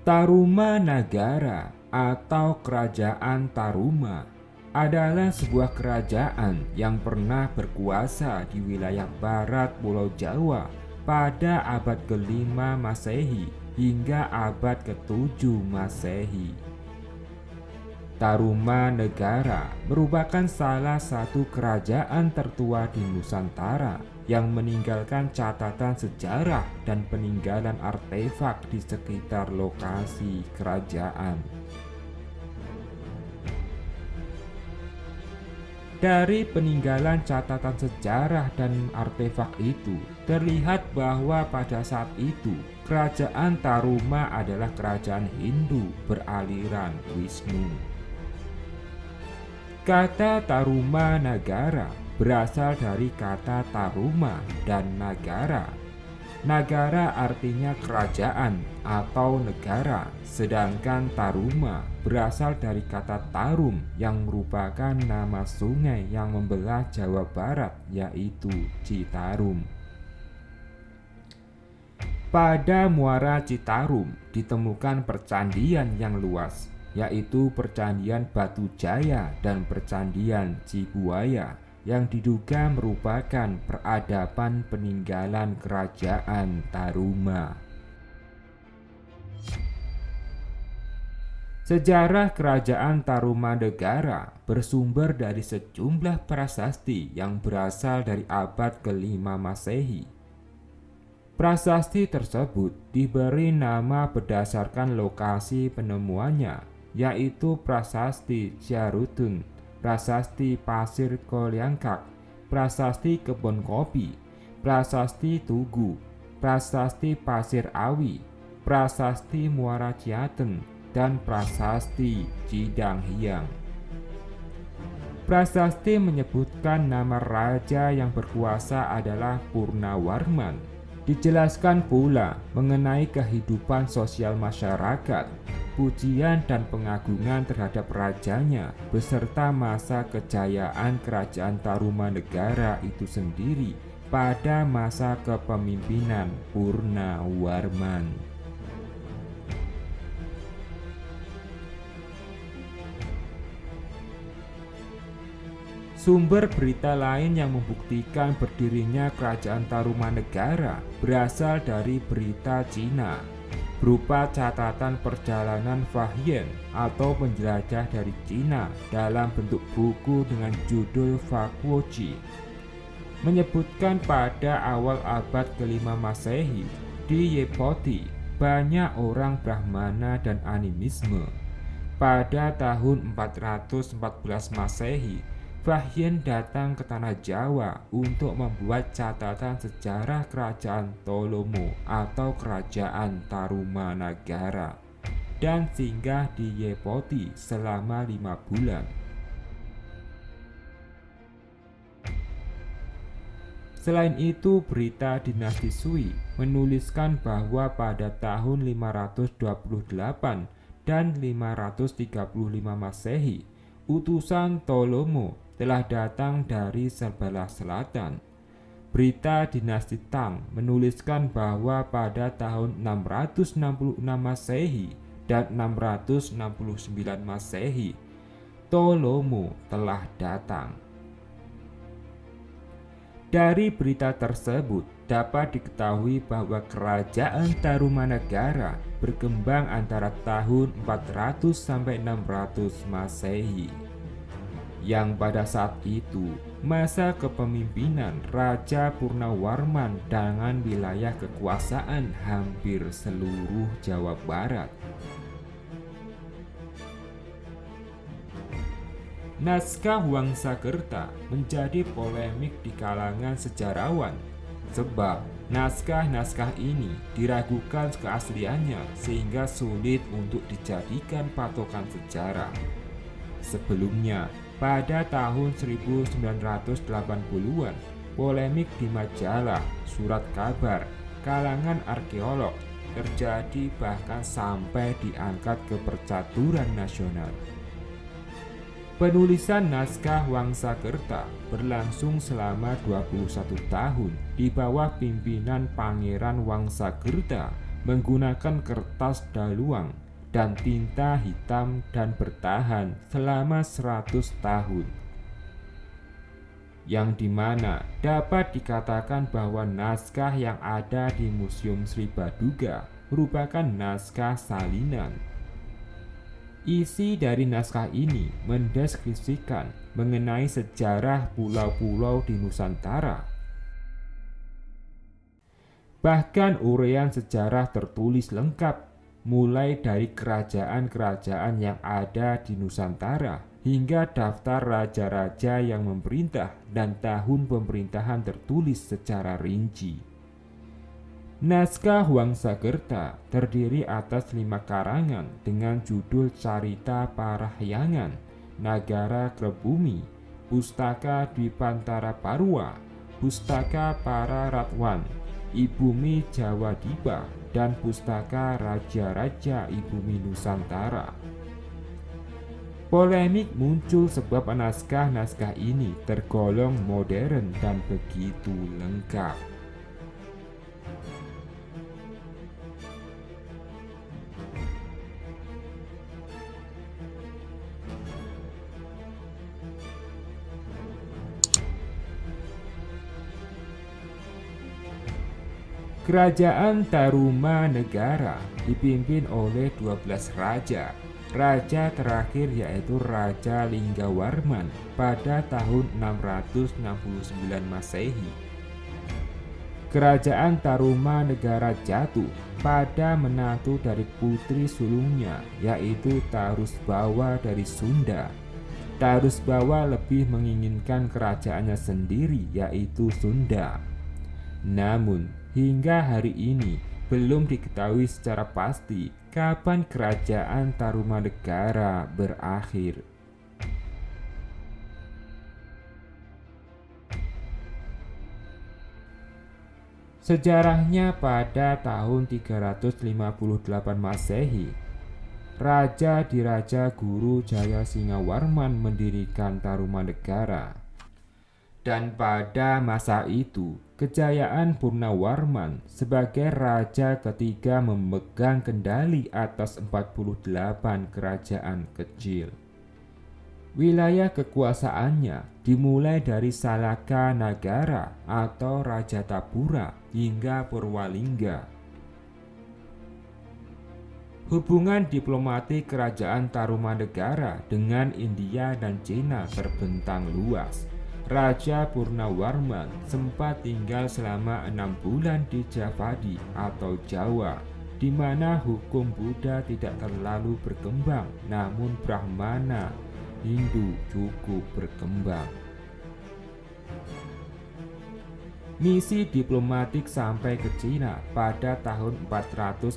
Tarumanagara atau Kerajaan Taruma adalah sebuah kerajaan yang pernah berkuasa di wilayah barat Pulau Jawa pada abad ke-5 Masehi hingga abad ke-7 Masehi. Tarumanegara merupakan salah satu kerajaan tertua di Nusantara yang meninggalkan catatan sejarah dan peninggalan artefak di sekitar lokasi kerajaan. Dari peninggalan catatan sejarah dan artefak itu, terlihat bahwa pada saat itu kerajaan Taruma adalah kerajaan Hindu beraliran Wisnu. Kata Tarumanagara berasal dari kata Taruma dan Nagara. Nagara artinya kerajaan atau negara, sedangkan Taruma berasal dari kata Tarum yang merupakan nama sungai yang membelah Jawa Barat, yaitu Citarum. Pada Muara Citarum ditemukan percandian yang luas, yaitu Percandian Batu Jaya dan Percandian Cibuaya, yang diduga merupakan peradaban peninggalan kerajaan Taruma. Sejarah kerajaan Tarumanegara bersumber dari sejumlah prasasti yang berasal dari abad ke-5 Masehi. Prasasti tersebut diberi nama berdasarkan lokasi penemuannya, yaitu Prasasti Ciarudun, Prasasti Pasir Kolyangkak, Prasasti Kebon Kopi, Prasasti Tugu, Prasasti Pasir Awi, Prasasti Muara Ciaten, dan Prasasti Cidanghiang. Prasasti menyebutkan nama raja yang berkuasa adalah Purnawarman. Dijelaskan pula mengenai kehidupan sosial masyarakat, pujian dan pengagungan terhadap rajanya, beserta masa kejayaan kerajaan Tarumanegara itu sendiri pada masa kepemimpinan Purnawarman. Sumber berita lain yang membuktikan berdirinya kerajaan Tarumanegara berasal dari berita Cina, berupa catatan perjalanan Fahian atau penjelajah dari Cina dalam bentuk buku dengan judul Fakuoji. Menyebutkan pada awal abad ke-5 Masehi di Yepoti banyak orang Brahmana dan animisme. Pada tahun 414 Masehi, Fahian datang ke tanah Jawa untuk membuat catatan sejarah kerajaan Tolomo atau kerajaan Tarumanagara dan singgah di Yepoti selama 5 bulan. Selain itu, berita dinasti Sui menuliskan bahwa pada tahun 528 dan 535 Masehi, utusan Tolomo telah datang dari sebelah selatan. Berita dinasti Tang menuliskan bahwa pada tahun 666 Masehi dan 669 Masehi, Tolomo telah datang. Dari berita tersebut dapat diketahui bahwa kerajaan Tarumanegara berkembang antara tahun 400 sampai 600 Masehi. Yang pada saat itu masa kepemimpinan Raja Purnawarman dengan wilayah kekuasaan hampir seluruh Jawa Barat. Naskah Wangsakerta menjadi polemik di kalangan sejarawan, sebab naskah-naskah ini diragukan keasliannya sehingga sulit untuk dijadikan patokan sejarah. Sebelumnya, pada tahun 1980-an, polemik di majalah Surat Kabar kalangan arkeolog terjadi bahkan sampai diangkat ke percaturan nasional. Penulisan naskah Wangsakerta berlangsung selama 21 tahun di bawah pimpinan Pangeran Wangsakerta menggunakan kertas daluang dan tinta hitam dan bertahan selama 100 tahun. Yang dimana dapat dikatakan bahwa naskah yang ada di Museum Sri Baduga merupakan naskah salinan. Isi dari naskah ini mendeskripsikan mengenai sejarah pulau-pulau di Nusantara. Bahkan uraian sejarah tertulis lengkap, mulai dari kerajaan-kerajaan yang ada di Nusantara hingga daftar raja-raja yang memerintah dan tahun pemerintahan tertulis secara rinci. Naskah Wangsakerta terdiri atas 5 karangan dengan judul Carita Parahyangan, Nagara Krebumi, Pustaka Dwipantara Parwa, Pustaka Para Ratwan, Ibumi Jawa Dipa, dan Pustaka Raja-Raja Ibumi Nusantara. Polemik muncul sebab naskah-naskah ini tergolong modern dan begitu lengkap. Kerajaan Tarumanegara dipimpin oleh 12 raja. Raja terakhir yaitu Raja Linggawarman pada tahun 669 Masehi. Kerajaan Tarumanegara jatuh pada menantu dari putri sulungnya yaitu Tarusbawa dari Sunda. Tarusbawa lebih menginginkan kerajaannya sendiri yaitu Sunda. Namun hingga hari ini belum diketahui secara pasti kapan kerajaan Tarumanegara berakhir. Sejarahnya pada tahun 358 Masehi, Raja Diraja Guru Jayasingawarman mendirikan Tarumanegara. Dan pada masa itu, kejayaan Purnawarman sebagai raja ketiga memegang kendali atas 48 kerajaan kecil. Wilayah kekuasaannya dimulai dari Salaka Nagara atau Rajatapura hingga Purwalingga. Hubungan diplomatik kerajaan Tarumanegara dengan India dan Cina terbentang luas. Raja Purnawarman sempat tinggal selama 6 bulan di Javadi atau Jawa, di mana hukum Buddha tidak terlalu berkembang, namun Brahmana Hindu cukup berkembang. Misi diplomatik sampai ke Cina pada tahun 435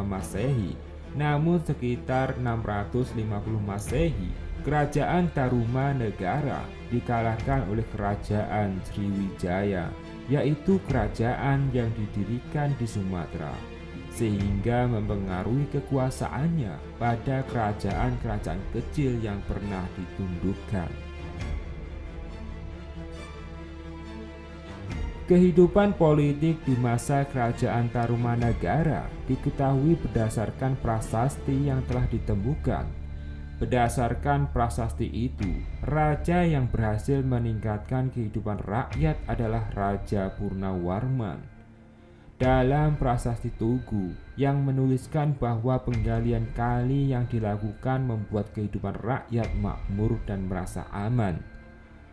Masehi, namun sekitar 650 Masehi, kerajaan Tarumanegara dikalahkan oleh kerajaan Sriwijaya, yaitu kerajaan yang didirikan di Sumatera, sehingga mempengaruhi kekuasaannya pada kerajaan-kerajaan kecil yang pernah ditundukkan. Kehidupan politik di masa kerajaan Tarumanegara diketahui berdasarkan prasasti yang telah ditemukan. Berdasarkan prasasti itu, raja yang berhasil meningkatkan kehidupan rakyat adalah Raja Purnawarman. Dalam prasasti Tugu yang menuliskan bahwa penggalian kali yang dilakukan membuat kehidupan rakyat makmur dan merasa aman.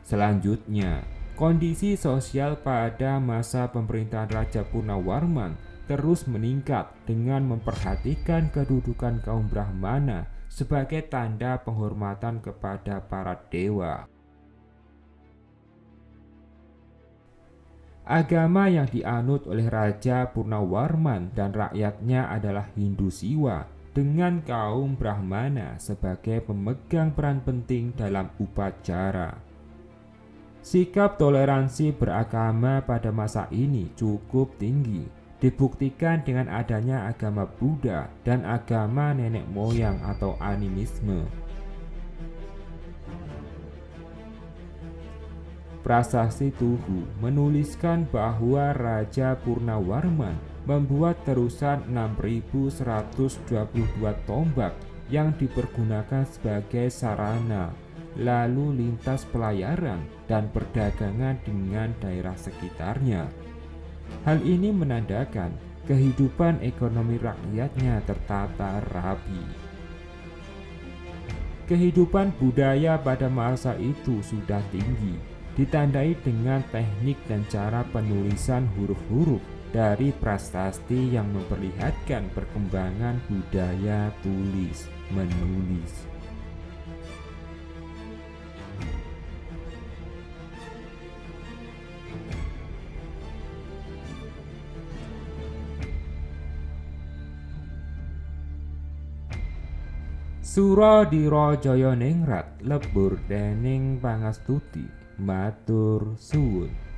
Selanjutnya, kondisi sosial pada masa pemerintahan Raja Purnawarman terus meningkat dengan memperhatikan kedudukan kaum Brahmana sebagai tanda penghormatan kepada para dewa. Agama yang dianut oleh Raja Purnawarman dan rakyatnya adalah Hindu Siwa, dengan kaum Brahmana sebagai pemegang peran penting dalam upacara. Sikap toleransi beragama pada masa ini cukup tinggi, dibuktikan dengan adanya agama Buddha dan agama nenek moyang atau animisme. Prasasti Tugu menuliskan bahwa Raja Purnawarman membuat terusan 6.122 tombak yang dipergunakan sebagai sarana lalu lintas pelayaran dan perdagangan dengan daerah sekitarnya. Hal ini menandakan kehidupan ekonomi rakyatnya tertata rapi. Kehidupan budaya pada masa itu sudah tinggi, ditandai dengan teknik dan cara penulisan huruf-huruf dari prasasti yang memperlihatkan perkembangan budaya tulis menulis. Suradira Jayaningrat lebur déning Pangastuti matur suwun.